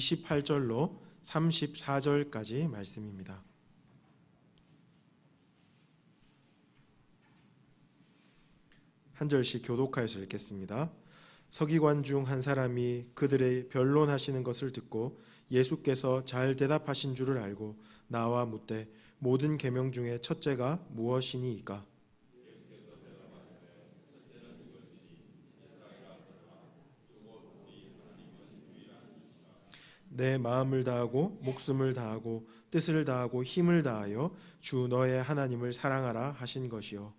28절로 34절까지 말씀입니다. 한 절씩 교독하여서 읽겠습니다. 서기관 중 한 사람이 그들의 변론하시는 것을 듣고 예수께서 잘 대답하신 줄을 알고 나와 묻되 모든 계명 중에 첫째가 무엇이니이까? 내 마음을 다하고 목숨을 다하고 뜻을 다하고 힘을 다하여 주 너의 하나님을 사랑하라 하신 것이요.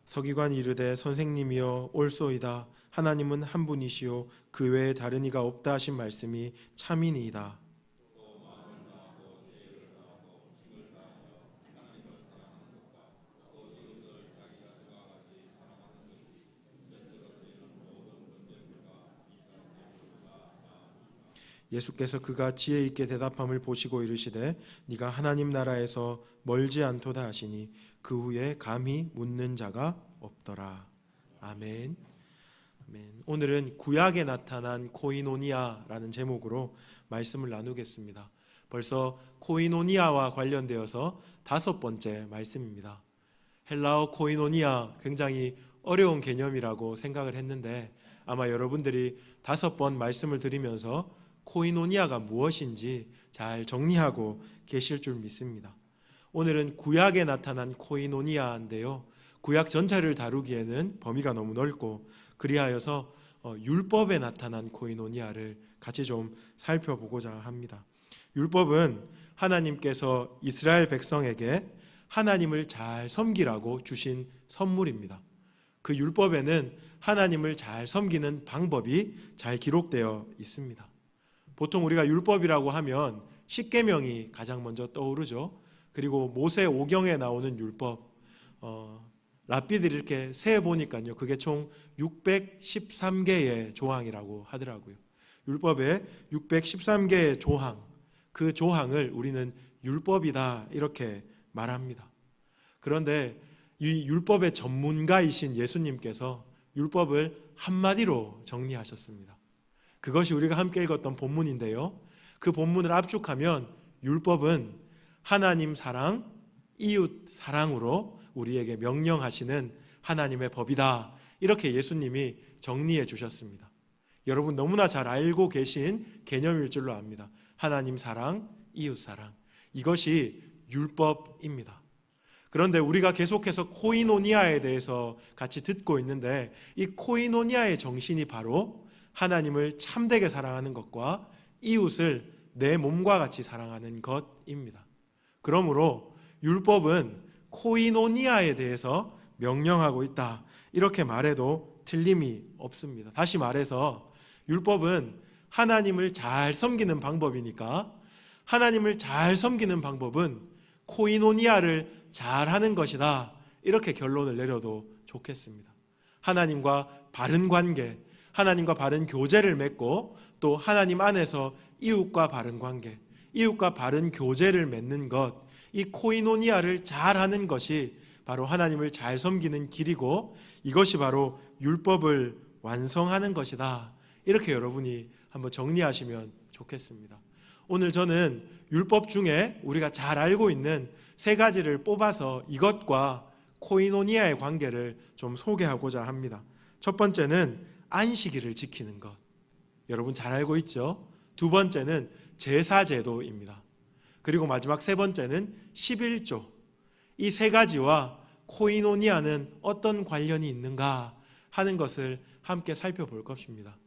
서기관이 이르되 선생님이여 옳소이다. 하나님은 한 분이시요 그 외에 다른 이가 없다 하신 말씀이 참이니이다. 예수께서 그가 지혜 있게 대답함을 보시고 이르시되 네가 하나님 나라에서 멀지 않도다 하시니 그 후에 감히 묻는 자가 없더라. 아멘. 아멘. 오늘은 구약에 나타난 코이노니아라는 제목으로 말씀을 나누겠습니다. 벌써 코이노니아와 관련되어서 5번째 말씀입니다. 헬라어 코이노니아 굉장히 어려운 개념이라고 생각을 했는데 아마 여러분들이 5번 말씀을 드리면서 코이노니아가 무엇인지 잘 정리하고 계실 줄 믿습니다. 오늘은 구약에 나타난 코이노니아인데요, 구약 전체를 다루기에는 범위가 너무 넓고 그리하여서 율법에 나타난 코이노니아를 같이 좀 살펴보고자 합니다. 율법은 하나님께서 이스라엘 백성에게 하나님을 잘 섬기라고 주신 선물입니다. 그 율법에는 하나님을 잘 섬기는 방법이 잘 기록되어 있습니다. 보통 우리가 율법이라고 하면 십계명이 가장 먼저 떠오르죠. 그리고 모세 오경에 나오는 율법, 랍비들이 이렇게 세어 보니까요, 그게 총 613개의 조항이라고 하더라고요. 율법에 613개의 조항, 그 조항을 우리는 율법이다 이렇게 말합니다. 그런데 이 율법의 전문가이신 예수님께서 율법을 한마디로 정리하셨습니다. 그것이 우리가 함께 읽었던 본문인데요, 그 본문을 압축하면 율법은 하나님 사랑, 이웃 사랑으로 우리에게 명령하시는 하나님의 법이다, 이렇게 예수님이 정리해 주셨습니다. 여러분 너무나 잘 알고 계신 개념일 줄로 압니다. 하나님 사랑, 이웃 사랑, 이것이 율법입니다. 그런데 우리가 계속해서 코이노니아에 대해서 같이 듣고 있는데 이 코이노니아의 정신이 바로 하나님을 참되게 사랑하는 것과 이웃을 내 몸과 같이 사랑하는 것입니다. 그러므로 율법은 코이노니아에 대해서 명령하고 있다, 이렇게 말해도 틀림이 없습니다. 다시 말해서 율법은 하나님을 잘 섬기는 방법이니까 하나님을 잘 섬기는 방법은 코이노니아를 잘 하는 것이다, 이렇게 결론을 내려도 좋겠습니다. 하나님과 바른 관계, 하나님과 바른 교제를 맺고 또 하나님 안에서 이웃과 바른 관계, 이웃과 바른 교제를 맺는 것, 이 코이노니아를 잘하는 것이 바로 하나님을 잘 섬기는 길이고 이것이 바로 율법을 완성하는 것이다, 이렇게 여러분이 한번 정리하시면 좋겠습니다. 오늘 저는 율법 중에 우리가 잘 알고 있는 3가지를 뽑아서 이것과 코이노니아의 관계를 좀 소개하고자 합니다. 첫 번째는 안식일을 지키는 것, 여러분 잘 알고 있죠? 2번째는 제사제도입니다. 그리고 마지막 3번째는 11조. 이 3가지와 코이노니아는 어떤 관련이 있는가 하는 것을 함께 살펴볼 것입니다.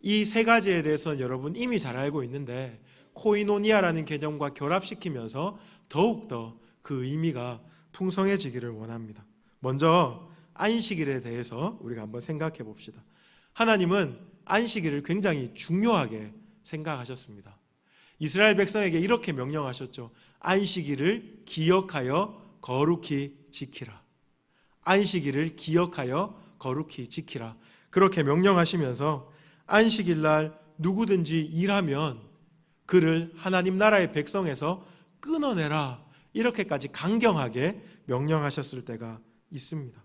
이 3가지에 대해서는 여러분 이미 잘 알고 있는데 코이노니아라는 개념과 결합시키면서 더욱더 그 의미가 풍성해지기를 원합니다. 먼저 안식일에 대해서 우리가 한번 생각해 봅시다. 하나님은 안식일을 굉장히 중요하게 생각하셨습니다. 이스라엘 백성에게 이렇게 명령하셨죠. 안식일을 기억하여 거룩히 지키라. 안식일을 기억하여 거룩히 지키라. 그렇게 명령하시면서 안식일날 누구든지 일하면 그를 하나님 나라의 백성에서 끊어내라, 이렇게까지 강경하게 명령하셨을 때가 있습니다.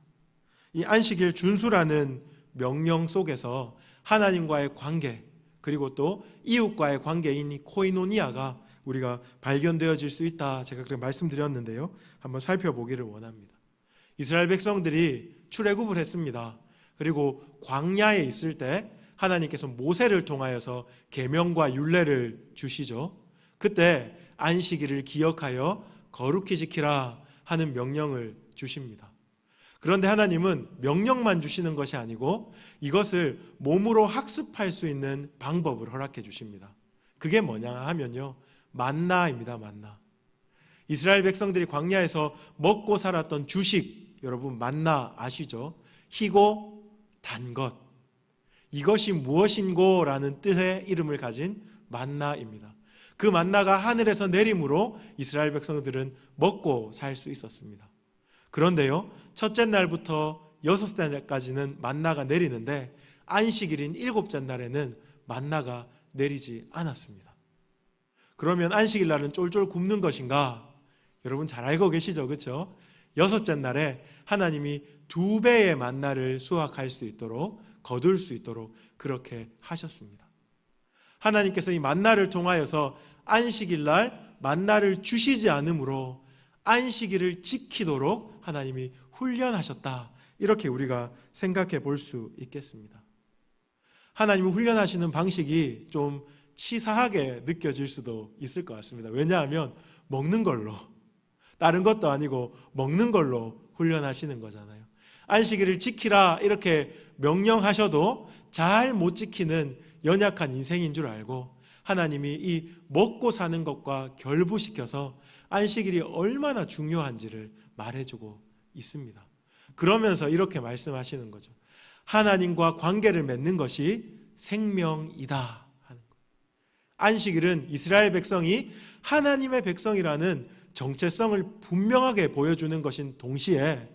이 안식일 준수라는 명령 속에서 하나님과의 관계, 그리고 또 이웃과의 관계인 이 코이노니아가 우리가 발견되어질 수 있다. 제가 그렇게 말씀드렸는데요. 한번 살펴보기를 원합니다. 이스라엘 백성들이 출애굽을 했습니다. 그리고 광야에 있을 때 하나님께서 모세를 통하여서 계명과 율례를 주시죠. 그때 안식일을 기억하여 거룩히 지키라 하는 명령을 주십니다. 그런데 하나님은 명령만 주시는 것이 아니고 이것을 몸으로 학습할 수 있는 방법을 허락해 주십니다. 그게 뭐냐 하면요, 만나입니다. 만나. 이스라엘 백성들이 광야에서 먹고 살았던 주식, 여러분 만나 아시죠? 희고 단 것, 이것이 무엇인고 라는 뜻의 이름을 가진 만나입니다. 그 만나가 하늘에서 내림으로 이스라엘 백성들은 먹고 살 수 있었습니다. 그런데요, 첫째 날부터 여섯째 날까지는 만나가 내리는데 안식일인 일곱째 날에는 만나가 내리지 않았습니다. 그러면 안식일 날은 쫄쫄 굶는 것인가? 여러분 잘 알고 계시죠? 그렇죠? 여섯째 날에 하나님이 2배의 만나를 수확할 수 있도록, 거둘 수 있도록 그렇게 하셨습니다. 하나님께서 이 만나를 통하여서 안식일 날 만나를 주시지 않으므로 안식일을 지키도록 하나님이 훈련하셨다. 이렇게 우리가 생각해 볼 수 있겠습니다. 하나님이 훈련하시는 방식이 좀 치사하게 느껴질 수도 있을 것 같습니다. 왜냐하면 먹는 걸로, 다른 것도 아니고 먹는 걸로 훈련하시는 거잖아요. 안식일을 지키라 이렇게 명령하셔도 잘 못 지키는 연약한 인생인 줄 알고 하나님이 이 먹고 사는 것과 결부시켜서 안식일이 얼마나 중요한지를 말해주고 있습니다. 그러면서 이렇게 말씀하시는 거죠. 하나님과 관계를 맺는 것이 생명이다 하는 것. 안식일은 이스라엘 백성이 하나님의 백성이라는 정체성을 분명하게 보여주는 것인 동시에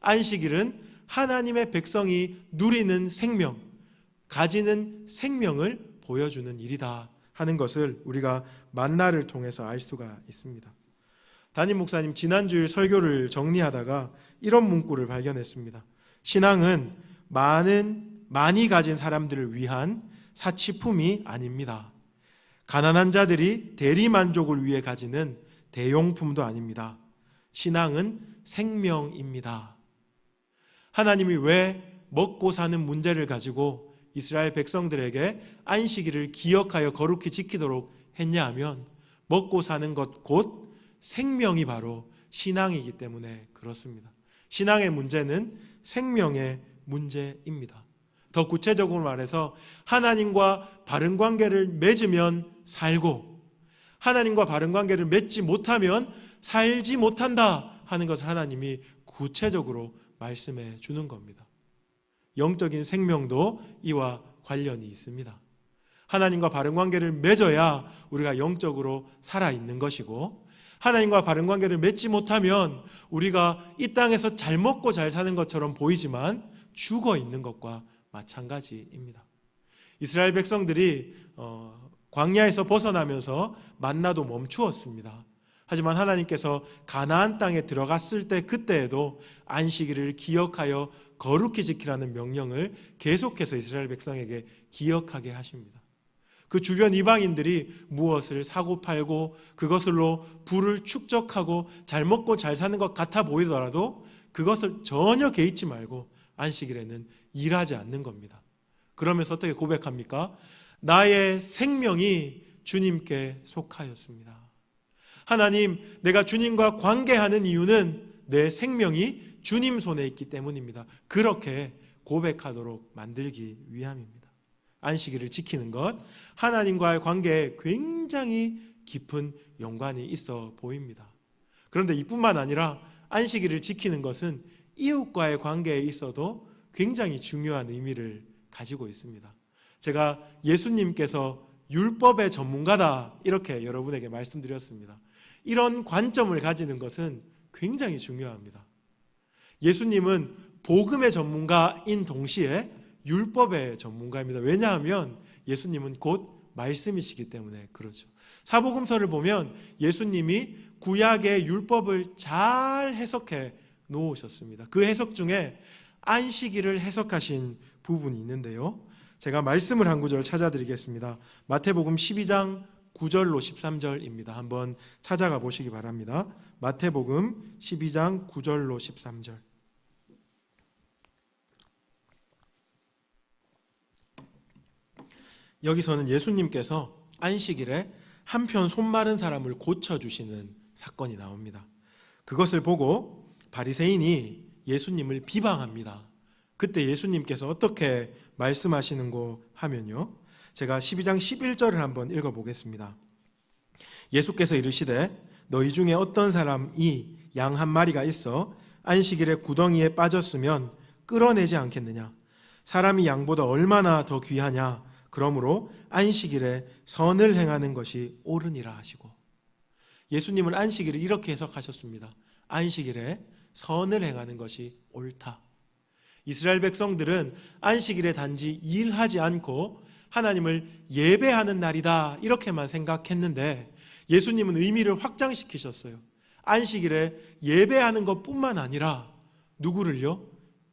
안식일은 하나님의 백성이 누리는 생명, 가지는 생명을 보여주는 일이다 하는 것을 우리가 만나를 통해서 알 수가 있습니다. 담임 목사님 지난주일 설교를 정리하다가 이런 문구를 발견했습니다. 신앙은 많이 가진 사람들을 위한 사치품이 아닙니다. 가난한 자들이 대리만족을 위해 가지는 대용품도 아닙니다. 신앙은 생명입니다. 하나님이 왜 먹고 사는 문제를 가지고 이스라엘 백성들에게 안식일을 기억하여 거룩히 지키도록 했냐 하면 먹고 사는 것 곧 생명이 바로 신앙이기 때문에 그렇습니다. 신앙의 문제는 생명의 문제입니다. 더 구체적으로 말해서 하나님과 바른 관계를 맺으면 살고 하나님과 바른 관계를 맺지 못하면 살지 못한다 하는 것을 하나님이 구체적으로 말씀해 주는 겁니다. 영적인 생명도 이와 관련이 있습니다. 하나님과 바른 관계를 맺어야 우리가 영적으로 살아있는 것이고 하나님과 바른 관계를 맺지 못하면 우리가 이 땅에서 잘 먹고 잘 사는 것처럼 보이지만 죽어 있는 것과 마찬가지입니다. 이스라엘 백성들이 광야에서 벗어나면서 만나도 멈추었습니다. 하지만 하나님께서 가나안 땅에 들어갔을 때 그때에도 안식일을 기억하여 거룩히 지키라는 명령을 계속해서 이스라엘 백성에게 기억하게 하십니다. 그 주변 이방인들이 무엇을 사고 팔고 그것으로 부를 축적하고 잘 먹고 잘 사는 것 같아 보이더라도 그것을 전혀 개의치 말고 안식일에는 일하지 않는 겁니다. 그러면서 어떻게 고백합니까? 나의 생명이 주님께 속하였습니다. 하나님, 내가 주님과 관계하는 이유는 내 생명이 주님 손에 있기 때문입니다. 그렇게 고백하도록 만들기 위함입니다. 안식일을 지키는 것, 하나님과의 관계에 굉장히 깊은 연관이 있어 보입니다. 그런데 이뿐만 아니라 안식일을 지키는 것은 이웃과의 관계에 있어도 굉장히 중요한 의미를 가지고 있습니다. 제가 예수님께서 율법의 전문가다 이렇게 여러분에게 말씀드렸습니다. 이런 관점을 가지는 것은 굉장히 중요합니다. 예수님은 복음의 전문가인 동시에 율법의 전문가입니다. 왜냐하면 예수님은 곧 말씀이시기 때문에 그렇죠. 사복음서를 보면 예수님이 구약의 율법을 잘 해석해 놓으셨습니다. 그 해석 중에 안식일을 해석하신 부분이 있는데요. 제가 말씀을 한 구절 찾아드리겠습니다. 마태복음 12장 9절로 13절입니다. 한번 찾아가 보시기 바랍니다. 마태복음 12장 9절로 13절. 여기서는 예수님께서 안식일에 한편 손 마른 사람을 고쳐주시는 사건이 나옵니다. 그것을 보고 바리새인이 예수님을 비방합니다. 그때 예수님께서 어떻게 말씀하시는고 하면요, 제가 12장 11절을 한번 읽어보겠습니다. 예수께서 이르시되 너희 중에 어떤 사람이 양 한 마리가 있어 안식일에 구덩이에 빠졌으면 끌어내지 않겠느냐? 사람이 양보다 얼마나 더 귀하냐? 그러므로 안식일에 선을 행하는 것이 옳으니라 하시고, 예수님은 안식일을 이렇게 해석하셨습니다. 안식일에 선을 행하는 것이 옳다. 이스라엘 백성들은 안식일에 단지 일하지 않고 하나님을 예배하는 날이다 이렇게만 생각했는데, 예수님은 의미를 확장시키셨어요. 안식일에 예배하는 것뿐만 아니라 누구를요?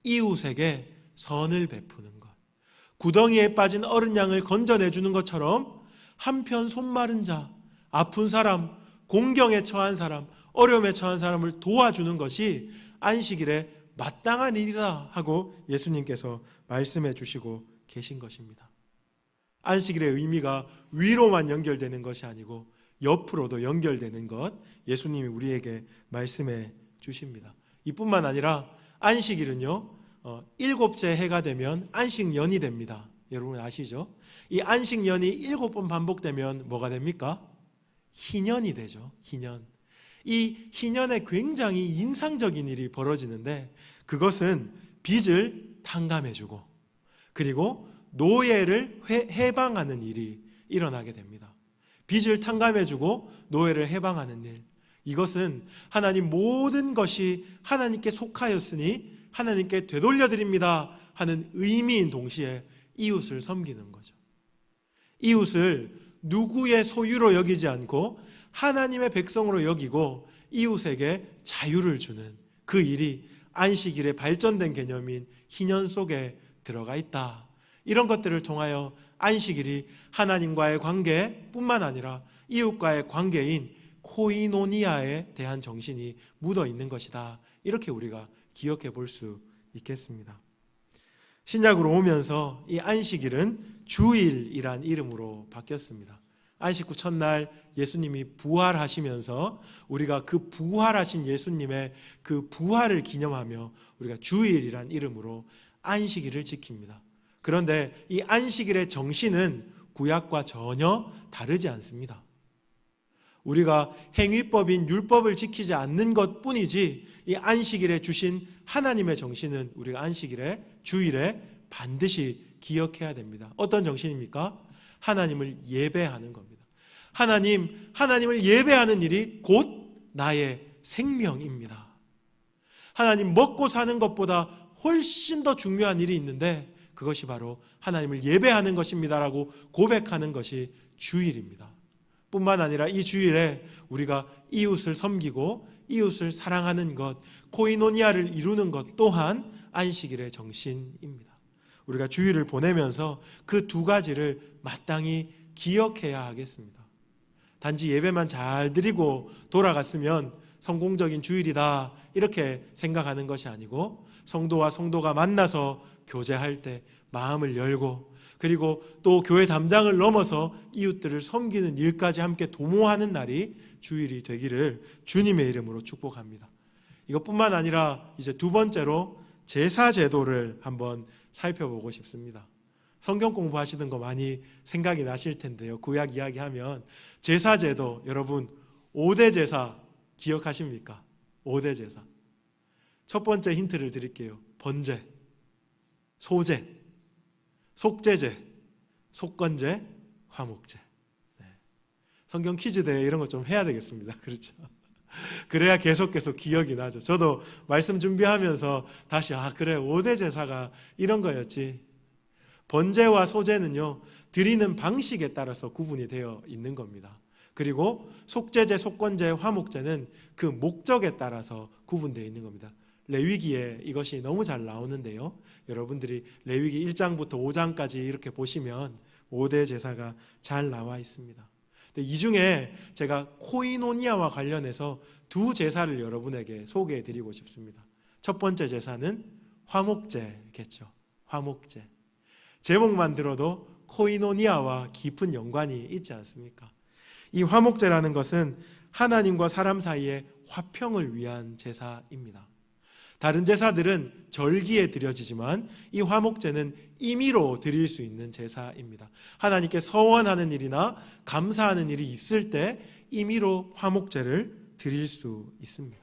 이웃에게 선을 베푸는 것. 구덩이에 빠진 어린 양을 건져내주는 것처럼 한편 손 마른 자, 아픈 사람, 공경에 처한 사람, 어려움에 처한 사람을 도와주는 것이 안식일에 마땅한 일이다 하고 예수님께서 말씀해 주시고 계신 것입니다. 안식일의 의미가 위로만 연결되는 것이 아니고 옆으로도 연결되는 것, 예수님이 우리에게 말씀해 주십니다. 이뿐만 아니라 안식일은요, 7째 해가 되면 안식년이 됩니다. 여러분 아시죠? 이 안식년이 7번 반복되면 뭐가 됩니까? 희년이 되죠. 희년. 이 희년에 굉장히 인상적인 일이 벌어지는데, 그것은 빚을 탕감해주고 그리고 노예를 해방하는 일이 일어나게 됩니다. 빚을 탕감해주고 노예를 해방하는 일, 이것은 하나님 모든 것이 하나님께 속하였으니 하나님께 되돌려드립니다 하는 의미인 동시에 이웃을 섬기는 거죠. 이웃을 누구의 소유로 여기지 않고 하나님의 백성으로 여기고 이웃에게 자유를 주는 그 일이 안식일의 발전된 개념인 희년 속에 들어가 있다. 이런 것들을 통하여 안식일이 하나님과의 관계뿐만 아니라 이웃과의 관계인 코이노니아에 대한 정신이 묻어 있는 것이다. 이렇게 우리가 기억해 볼 수 있겠습니다. 신약으로 오면서 이 안식일은 주일이란 이름으로 바뀌었습니다. 안식 후 첫날 예수님이 부활하시면서 우리가 그 부활하신 예수님의 그 부활을 기념하며 우리가 주일이란 이름으로 안식일을 지킵니다. 그런데 이 안식일의 정신은 구약과 전혀 다르지 않습니다. 우리가 행위법인 율법을 지키지 않는 것뿐이지 이 안식일에 주신 하나님의 정신은 우리가 안식일에, 주일에 반드시 기억해야 됩니다. 어떤 정신입니까? 하나님을 예배하는 겁니다. 하나님을 예배하는 일이 곧 나의 생명입니다. 하나님 먹고 사는 것보다 훨씬 더 중요한 일이 있는데 그것이 바로 하나님을 예배하는 것입니다라고 고백하는 것이 주일입니다. 뿐만 아니라 이 주일에 우리가 이웃을 섬기고 이웃을 사랑하는 것, 코이노니아를 이루는 것 또한 안식일의 정신입니다. 우리가 주일을 보내면서 그 두 가지를 마땅히 기억해야 하겠습니다. 단지 예배만 잘 드리고 돌아갔으면 성공적인 주일이다 이렇게 생각하는 것이 아니고, 성도와 성도가 만나서 교제할 때 마음을 열고, 그리고 또 교회 담당을 넘어서 이웃들을 섬기는 일까지 함께 도모하는 날이 주일이 되기를 주님의 이름으로 축복합니다. 이것뿐만 아니라 이제 두 번째로 제사 제도를 한번 살펴보고 싶습니다. 성경 공부하시는 거 많이 생각이 나실 텐데요. 구약 이야기하면 제사 제도, 여러분 5대 제사 기억하십니까? 5대 제사. 첫 번째 힌트를 드릴게요. 번제, 소제, 속죄제, 속건제, 화목제. 네. 성경 퀴즈 대회 이런 거 좀 해야 되겠습니다. 그렇죠? 그래야 계속 기억이 나죠. 저도 말씀 준비하면서 다시 그래 5대 제사가 이런 거였지. 번제와 소제는요, 드리는 방식에 따라서 구분이 되어 있는 겁니다. 그리고 속죄제, 속건제, 화목제는 그 목적에 따라서 구분되어 있는 겁니다. 레위기에 이것이 너무 잘 나오는데요. 여러분들이 레위기 1장부터 5장까지 이렇게 보시면 5대 제사가 잘 나와 있습니다. 근데 이 중에 제가 코이노니아와 관련해서 두 제사를 여러분에게 소개해 드리고 싶습니다. 첫 번째 제사는 화목제겠죠. 화목제. 제목만 들어도 코이노니아와 깊은 연관이 있지 않습니까? 이 화목제라는 것은 하나님과 사람 사이의 화평을 위한 제사입니다. 다른 제사들은 절기에 드려지지만 이 화목제는 임의로 드릴 수 있는 제사입니다. 하나님께 서원하는 일이나 감사하는 일이 있을 때 임의로 화목제를 드릴 수 있습니다.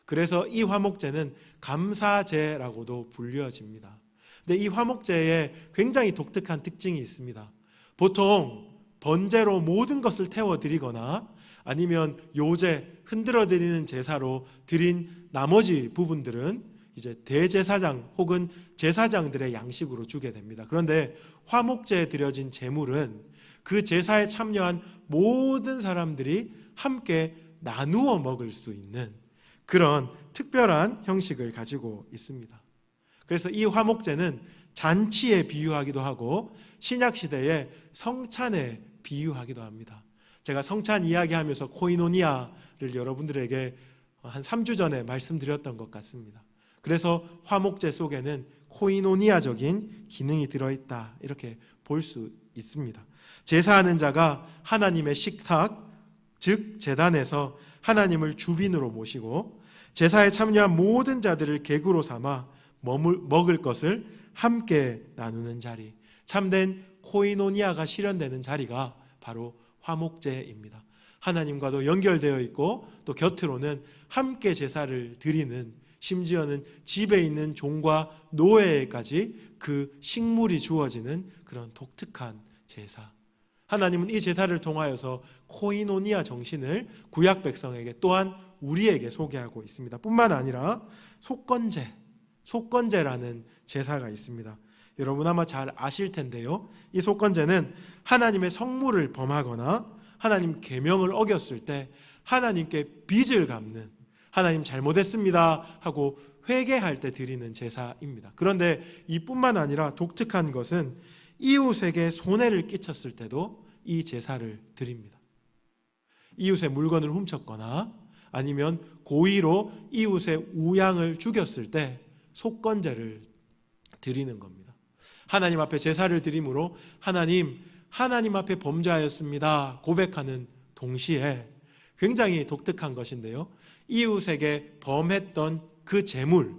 그래서 이 화목제는 감사제라고도 불려집니다. 근데 이 화목제에 굉장히 독특한 특징이 있습니다. 보통 번제로 모든 것을 태워드리거나 아니면 요제, 흔들어 드리는 제사로 드린 나머지 부분들은 이제 대제사장 혹은 제사장들의 양식으로 주게 됩니다. 그런데 화목제에 드려진 제물은 그 제사에 참여한 모든 사람들이 함께 나누어 먹을 수 있는 그런 특별한 형식을 가지고 있습니다. 그래서 이 화목제는 잔치에 비유하기도 하고 신약시대의 성찬에 비유하기도 합니다. 제가 성찬 이야기하면서 코이노니아를 여러분들에게 한 3주 전에 말씀드렸던 것 같습니다. 그래서 화목제 속에는 코이노니아적인 기능이 들어있다 이렇게 볼 수 있습니다. 제사하는 자가 하나님의 식탁, 즉 제단에서 하나님을 주빈으로 모시고 제사에 참여한 모든 자들을 객으로 삼아 먹을 것을 함께 나누는 자리, 참된 코이노니아가 실현되는 자리가 바로 화목제입니다. 하나님과도 연결되어 있고 또 곁으로는 함께 제사를 드리는, 심지어는 집에 있는 종과 노예까지 그 식물이 주어지는 그런 독특한 제사. 하나님은 이 제사를 통하여서 코이노니아 정신을 구약 백성에게 또한 우리에게 소개하고 있습니다. 뿐만 아니라 속건제라는 제사가 있습니다. 여러분 아마 잘 아실 텐데요. 이 속건제는 하나님의 성물을 범하거나 하나님 계명을 어겼을 때 하나님께 빚을 갚는, 하나님 잘못했습니다 하고 회개할 때 드리는 제사입니다. 그런데 이뿐만 아니라 독특한 것은 이웃에게 손해를 끼쳤을 때도 이 제사를 드립니다. 이웃의 물건을 훔쳤거나 아니면 고의로 이웃의 우양을 죽였을 때 속건제를 드리는 겁니다. 하나님 앞에 제사를 드림으로 하나님 앞에 범죄하였습니다 고백하는 동시에 굉장히 독특한 것인데요, 이웃에게 범했던 그 재물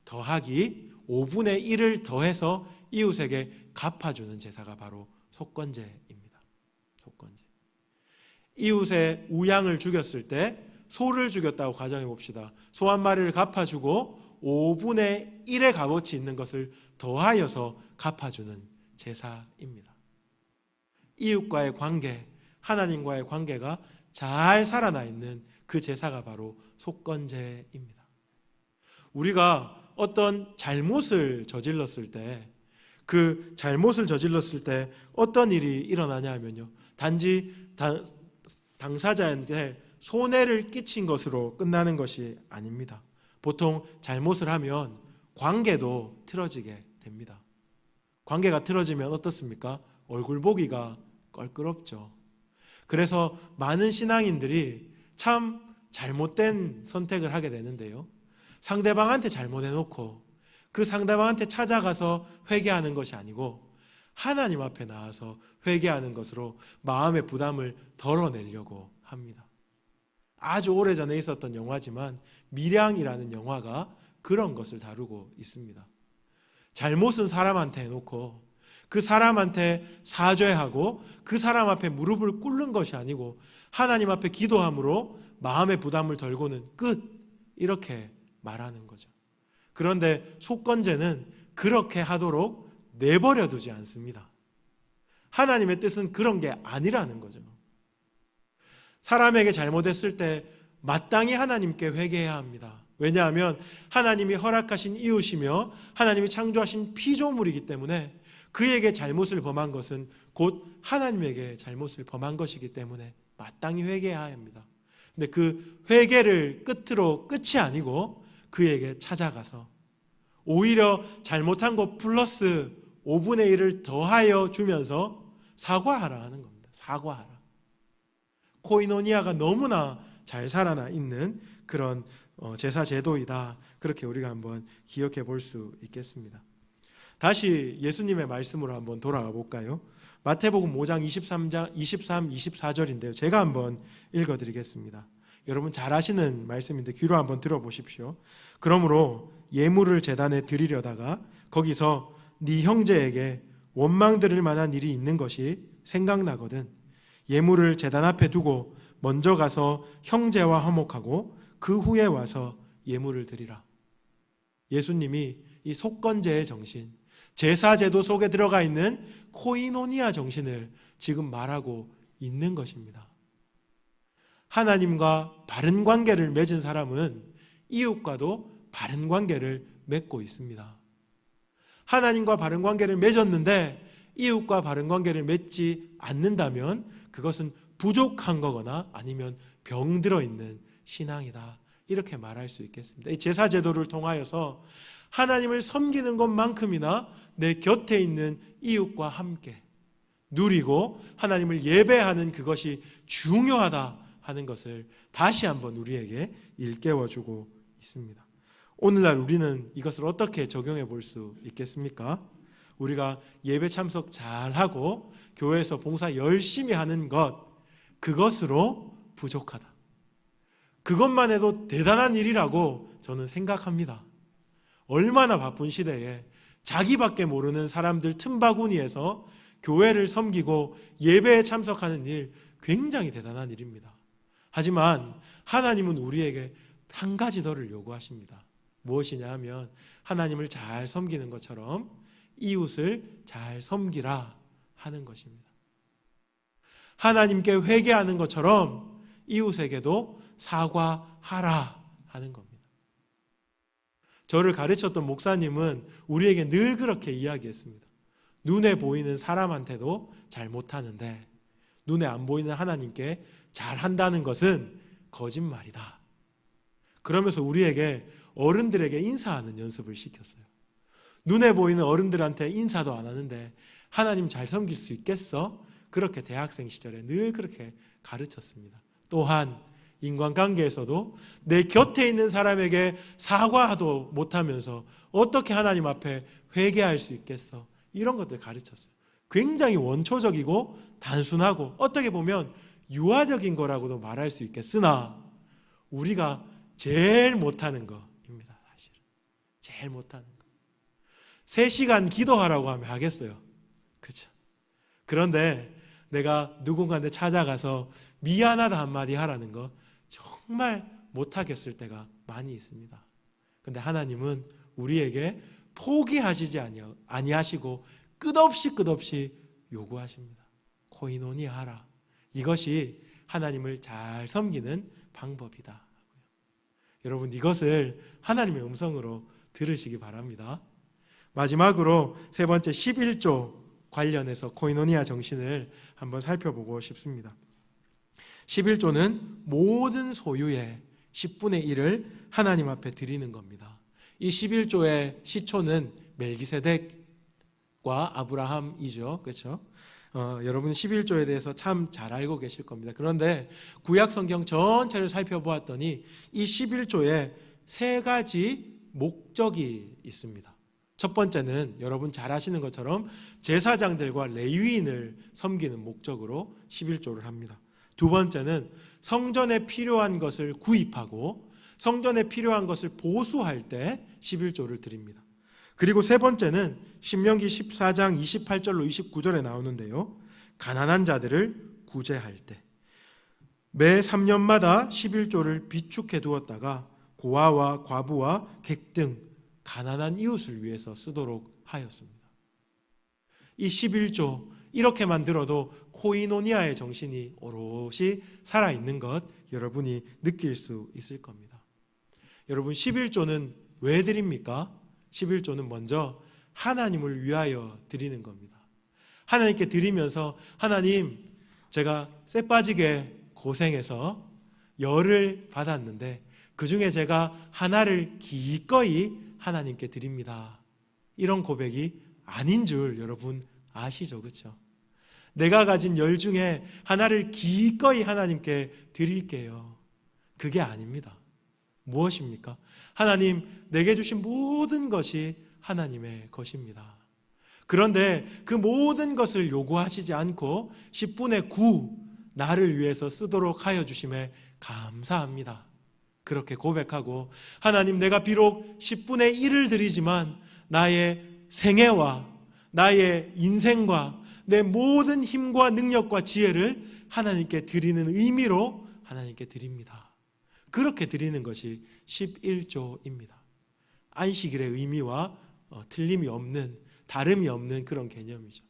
더하기 5분의 1을 더해서 이웃에게 갚아주는 제사가 바로 속건제입니다. 속건제. 이웃의 우양을 죽였을 때 소를 죽였다고 가정해 봅시다. 소 한 마리를 갚아주고 5분의 1의 값어치 있는 것을 더하여서 갚아주는 제사입니다. 이웃과의 관계, 하나님과의 관계가 잘 살아나 있는 그 제사가 바로 속건제입니다. 우리가 어떤 잘못을 저질렀을 때 어떤 일이 일어나냐 하면요, 단지 당사자한테 손해를 끼친 것으로 끝나는 것이 아닙니다. 보통 잘못을 하면 관계도 틀어지게 됩니다. 관계가 틀어지면 어떻습니까? 얼굴 보기가 껄끄럽죠. 그래서 많은 신앙인들이 참 잘못된 선택을 하게 되는데요, 상대방한테 잘못해놓고 그 상대방한테 찾아가서 회개하는 것이 아니고 하나님 앞에 나와서 회개하는 것으로 마음의 부담을 덜어내려고 합니다. 아주 오래전에 있었던 영화지만 밀양이라는 영화가 그런 것을 다루고 있습니다. 잘못은 사람한테 해놓고 그 사람한테 사죄하고 그 사람 앞에 무릎을 꿇는 것이 아니고 하나님 앞에 기도함으로 마음의 부담을 덜고는 끝, 이렇게 말하는 거죠. 그런데 속건제는 그렇게 하도록 내버려 두지 않습니다. 하나님의 뜻은 그런 게 아니라는 거죠. 사람에게 잘못했을 때 마땅히 하나님께 회개해야 합니다. 왜냐하면 하나님이 허락하신 이웃이며 하나님이 창조하신 피조물이기 때문에 그에게 잘못을 범한 것은 곧 하나님에게 잘못을 범한 것이기 때문에 마땅히 회개해야 합니다. 근데 그 회개를 끝이 아니고 그에게 찾아가서 오히려 잘못한 것 플러스 5분의 1을 더하여 주면서 사과하라 하는 겁니다. 사과하라. 코이노니아가 너무나 잘 살아나 있는 그런 제사 제도이다. 그렇게 우리가 한번 기억해 볼 수 있겠습니다. 다시 예수님의 말씀으로 한번 돌아가 볼까요? 마태복음 5장 23, 24절인데요. 제가 한번 읽어드리겠습니다. 여러분 잘 아시는 말씀인데 귀로 한번 들어보십시오. 그러므로 예물을 제단에 드리려다가 거기서 네 형제에게 원망 들을 만한 일이 있는 것이 생각나거든 예물을 제단 앞에 두고 먼저 가서 형제와 화목하고 그 후에 와서 예물을 드리라. 예수님이 이 속건제의 정신, 제사제도 속에 들어가 있는 코이노니아 정신을 지금 말하고 있는 것입니다. 하나님과 바른 관계를 맺은 사람은 이웃과도 바른 관계를 맺고 있습니다. 하나님과 바른 관계를 맺었는데 이웃과 바른 관계를 맺지 않는다면 그것은 부족한 거거나 아니면 병들어 있는 신앙이다. 이렇게 말할 수 있겠습니다. 이 제사제도를 통하여서 하나님을 섬기는 것만큼이나 내 곁에 있는 이웃과 함께 누리고 하나님을 예배하는 그것이 중요하다 하는 것을 다시 한번 우리에게 일깨워주고 있습니다. 오늘날 우리는 이것을 어떻게 적용해 볼 수 있겠습니까? 우리가 예배 참석 잘하고 교회에서 봉사 열심히 하는 것, 그것으로 부족하다. 그것만 해도 대단한 일이라고 저는 생각합니다. 얼마나 바쁜 시대에 자기밖에 모르는 사람들 틈바구니에서 교회를 섬기고 예배에 참석하는 일, 굉장히 대단한 일입니다. 하지만 하나님은 우리에게 한 가지 더를 요구하십니다. 무엇이냐 하면 하나님을 잘 섬기는 것처럼 이웃을 잘 섬기라 하는 것입니다. 하나님께 회개하는 것처럼 이웃에게도 사과하라 하는 겁니다. 저를 가르쳤던 목사님은 우리에게 늘 그렇게 이야기했습니다. 눈에 보이는 사람한테도 잘 못하는데 눈에 안 보이는 하나님께 잘한다는 것은 거짓말이다. 그러면서 우리에게 어른들에게 인사하는 연습을 시켰어요. 눈에 보이는 어른들한테 인사도 안 하는데 하나님 잘 섬길 수 있겠어? 그렇게 대학생 시절에 늘 그렇게 가르쳤습니다. 또한 인간관계에서도 내 곁에 있는 사람에게 사과도 못하면서 어떻게 하나님 앞에 회개할 수 있겠어? 이런 것들 가르쳤어요. 굉장히 원초적이고 단순하고 어떻게 보면 유아적인 거라고도 말할 수 있겠으나 우리가 제일 못하는 거입니다. 사실은 제일 못하는 거. 3시간 기도하라고 하면 하겠어요. 그렇죠? 그런데 내가 누군가한테 찾아가서 미안하다 한마디 하라는 거 정말 못하겠을 때가 많이 있습니다. 그런데 하나님은 우리에게 포기하시지 아니하시고 끝없이 요구하십니다. 코이노니아 하라. 이것이 하나님을 잘 섬기는 방법이다. 여러분 이것을 하나님의 음성으로 들으시기 바랍니다. 마지막으로 세 번째 11조 관련해서 코이노니아 정신을 한번 살펴보고 싶습니다. 11조는 모든 소유의 10분의 1을 하나님 앞에 드리는 겁니다. 이 11조의 시초는 멜기세덱과 아브라함이죠. 그렇죠? 여러분 11조에 대해서 참 잘 알고 계실 겁니다. 그런데 구약 성경 전체를 살펴보았더니 이 11조에 3가지 목적이 있습니다. 첫 번째는 여러분 잘 아시는 것처럼 제사장들과 레위인을 섬기는 목적으로 11조를 합니다. 두 번째는 성전에 필요한 것을 구입하고 성전에 필요한 것을 보수할 때 11조를 드립니다. 그리고 세 번째는 신명기 14장 28절로 29절에 나오는데요. 가난한 자들을 구제할 때 매 3년마다 11조를 비축해 두었다가 고아와 과부와 객 등 가난한 이웃을 위해서 쓰도록 하였습니다. 이 11조 이렇게만 들어도 코이노니아의 정신이 오롯이 살아있는 것 여러분이 느낄 수 있을 겁니다. 여러분 11조는 왜 드립니까? 11조는 먼저 하나님을 위하여 드리는 겁니다. 하나님께 드리면서 하나님 제가 쇠 빠지게 고생해서 열을 받았는데 그 중에 제가 하나를 기꺼이 하나님께 드립니다. 이런 고백이 아닌 줄 여러분 아시죠? 그렇죠? 내가 가진 열 중에 하나를 기꺼이 하나님께 드릴게요. 그게 아닙니다. 무엇입니까? 하나님, 내게 주신 모든 것이 하나님의 것입니다. 그런데 그 모든 것을 요구하시지 않고 10분의 9 나를 위해서 쓰도록 하여 주심에 감사합니다. 그렇게 고백하고, 하나님, 내가 비록 10분의 1을 드리지만 나의 생애와 나의 인생과 내 모든 힘과 능력과 지혜를 하나님께 드리는 의미로 하나님께 드립니다. 그렇게 드리는 것이 11조입니다. 안식일의 의미와 틀림이 없는, 다름이 없는 그런 개념이죠.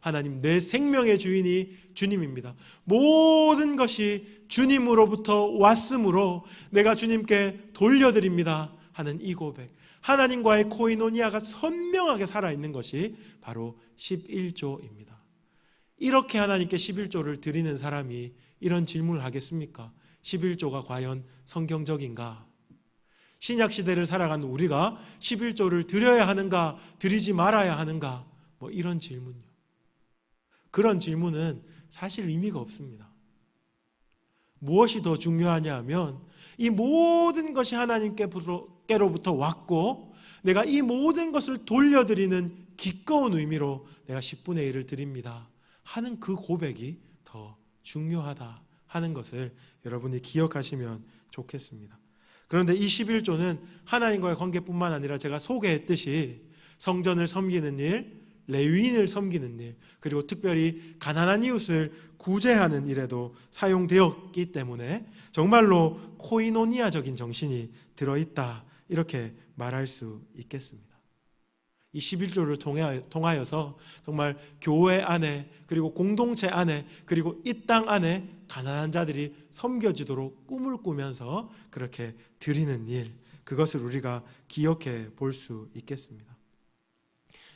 하나님, 내 생명의 주인이 주님입니다. 모든 것이 주님으로부터 왔으므로 내가 주님께 돌려드립니다 하는 이 고백, 하나님과의 코이노니아가 선명하게 살아있는 것이 바로 11조입니다. 이렇게 하나님께 11조를 드리는 사람이 이런 질문을 하겠습니까? 11조가 과연 성경적인가? 신약시대를 살아가는 우리가 11조를 드려야 하는가, 드리지 말아야 하는가? 이런 질문요. 그런 질문은 사실 의미가 없습니다. 무엇이 더 중요하냐 하면, 이 모든 것이 하나님께로부터 왔고 내가 이 모든 것을 돌려드리는 기꺼운 의미로 내가 10분의 1을 드립니다 하는 그 고백이 더 중요하다 하는 것을 여러분이 기억하시면 좋겠습니다. 그런데 이 11조는 하나님과의 관계뿐만 아니라 제가 소개했듯이 성전을 섬기는 일, 레위인을 섬기는 일, 그리고 특별히 가난한 이웃을 구제하는 일에도 사용되었기 때문에 정말로 코이노니아적인 정신이 들어있다, 이렇게 말할 수 있겠습니다. 이 11조를 통하여서 정말 교회 안에, 그리고 공동체 안에, 그리고 이 땅 안에 가난한 자들이 섬겨지도록 꿈을 꾸면서 그렇게 드리는 일, 그것을 우리가 기억해 볼 수 있겠습니다.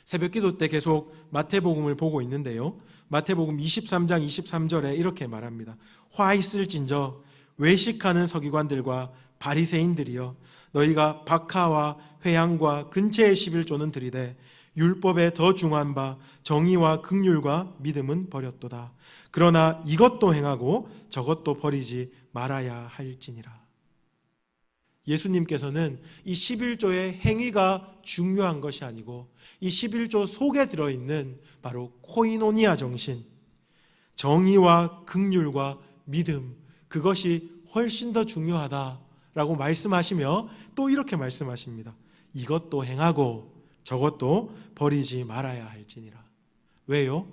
새벽기도 때 계속 마태복음을 보고 있는데요, 마태복음 23장 23절에 이렇게 말합니다. 화 있을진저 외식하는 서기관들과 바리새인들이여, 너희가 박하와 회향과 근체의 11조는 드리되 율법에 더 중한 바 정의와 긍휼과 믿음은 버렸도다. 그러나 이것도 행하고 저것도 버리지 말아야 할지니라. 예수님께서는 이 11조의 행위가 중요한 것이 아니고 이 11조 속에 들어있는 바로 코이노니아 정신, 정의와 긍휼과 믿음, 그것이 훨씬 더 중요하다라고 말씀하시며 또 이렇게 말씀하십니다. 이것도 행하고 저것도 버리지 말아야 할지니라. 왜요?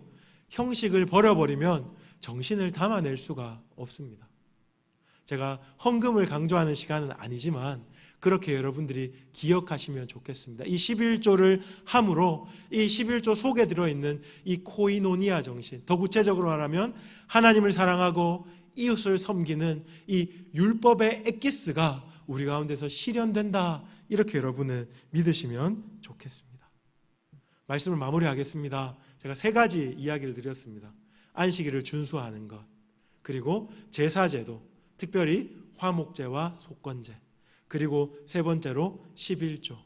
형식을 버려버리면 정신을 담아낼 수가 없습니다. 제가 헌금을 강조하는 시간은 아니지만 그렇게 여러분들이 기억하시면 좋겠습니다. 이 11조를 함으로 이 11조 속에 들어있는 이 코이노니아 정신, 더 구체적으로 말하면 하나님을 사랑하고 이웃을 섬기는 이 율법의 엑기스가 우리 가운데서 실현된다, 이렇게 여러분은 믿으시면 좋겠습니다. 말씀을 마무리하겠습니다. 제가 3가지 이야기를 드렸습니다. 안식일을 준수하는 것, 그리고 제사제도, 특별히 화목제와 속건제, 그리고 3번째로 11조.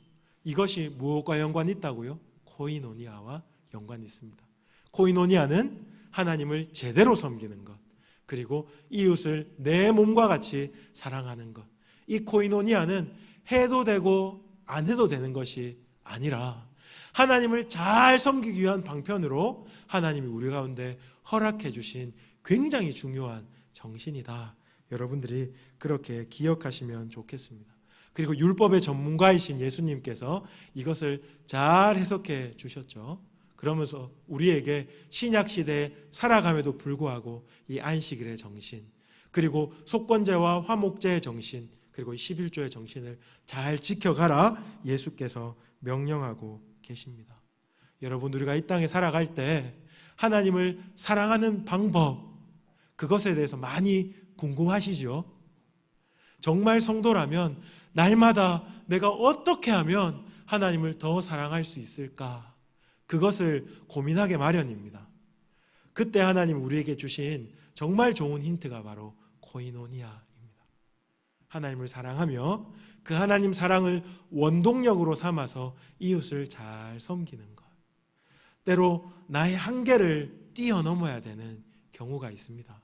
이것이 무엇과 연관이 있다고요? 코이노니아와 연관이 있습니다. 코이노니아는 하나님을 제대로 섬기는 것, 그리고 이웃을 내 몸과 같이 사랑하는 것. 이 코이노니아는 해도 되고 안 해도 되는 것이 아니라 하나님을 잘 섬기기 위한 방편으로 하나님이 우리 가운데 허락해 주신 굉장히 중요한 정신이다. 여러분들이 그렇게 기억하시면 좋겠습니다. 그리고 율법의 전문가이신 예수님께서 이것을 잘 해석해 주셨죠. 그러면서 우리에게 신약시대에 살아감에도 불구하고 이 안식일의 정신, 그리고 속건제와 화목제의 정신, 그리고 이 11조의 정신을 잘 지켜가라 예수께서 명령하고 계십니다. 여러분, 우리가 이 땅에 살아갈 때 하나님을 사랑하는 방법, 그것에 대해서 많이 궁금하시죠? 정말 성도라면 날마다 내가 어떻게 하면 하나님을 더 사랑할 수 있을까? 그것을 고민하게 마련입니다. 그때 하나님 우리에게 주신 정말 좋은 힌트가 바로 코이노니아입니다. 하나님을 사랑하며 그 하나님 사랑을 원동력으로 삼아서 이웃을 잘 섬기는 것. 때로 나의 한계를 뛰어넘어야 되는 경우가 있습니다.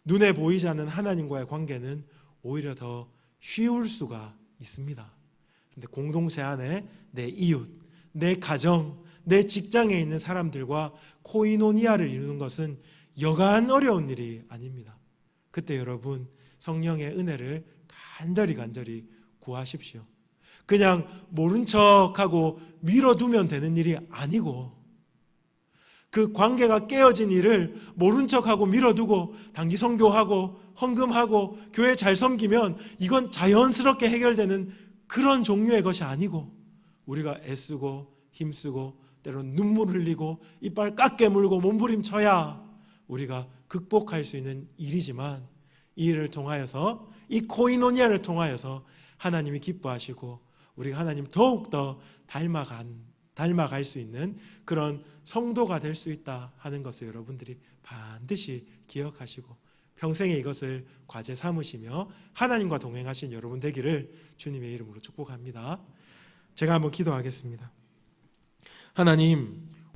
눈에 보이지 않는 하나님과의 관계는 오히려 더 쉬울 수가 있습니다. 그런데 공동체 안에 내 이웃, 내 가정, 내 직장에 있는 사람들과 코이노니아를 이루는 것은 여간 어려운 일이 아닙니다. 그때 여러분 성령의 은혜를 간절히 구하십시오. 그냥 모른 척하고 밀어두면 되는 일이 아니고, 그 관계가 깨어진 일을 모른 척하고 밀어두고 단기 선교하고 헌금하고 교회 잘 섬기면 이건 자연스럽게 해결되는 그런 종류의 것이 아니고, 우리가 애쓰고 힘쓰고 때로는 눈물 흘리고 이빨 깎게 물고 몸부림쳐야 우리가 극복할 수 있는 일이지만, 이 일을 통하여서, 이 코이노니아를 통하여서 하나님이 기뻐하시고 우리가 하나님 더욱더 닮아갈 수 있는 그런 성도가 될 수 있다 하는 것을 여러분들이 반드시 기억하시고 평생에 이것을 과제 삼으시며 하나님과 동행하신 여러분 되기를 주님의 이름으로 축복합니다. 제가 한번 기도하겠습니다. 하나님,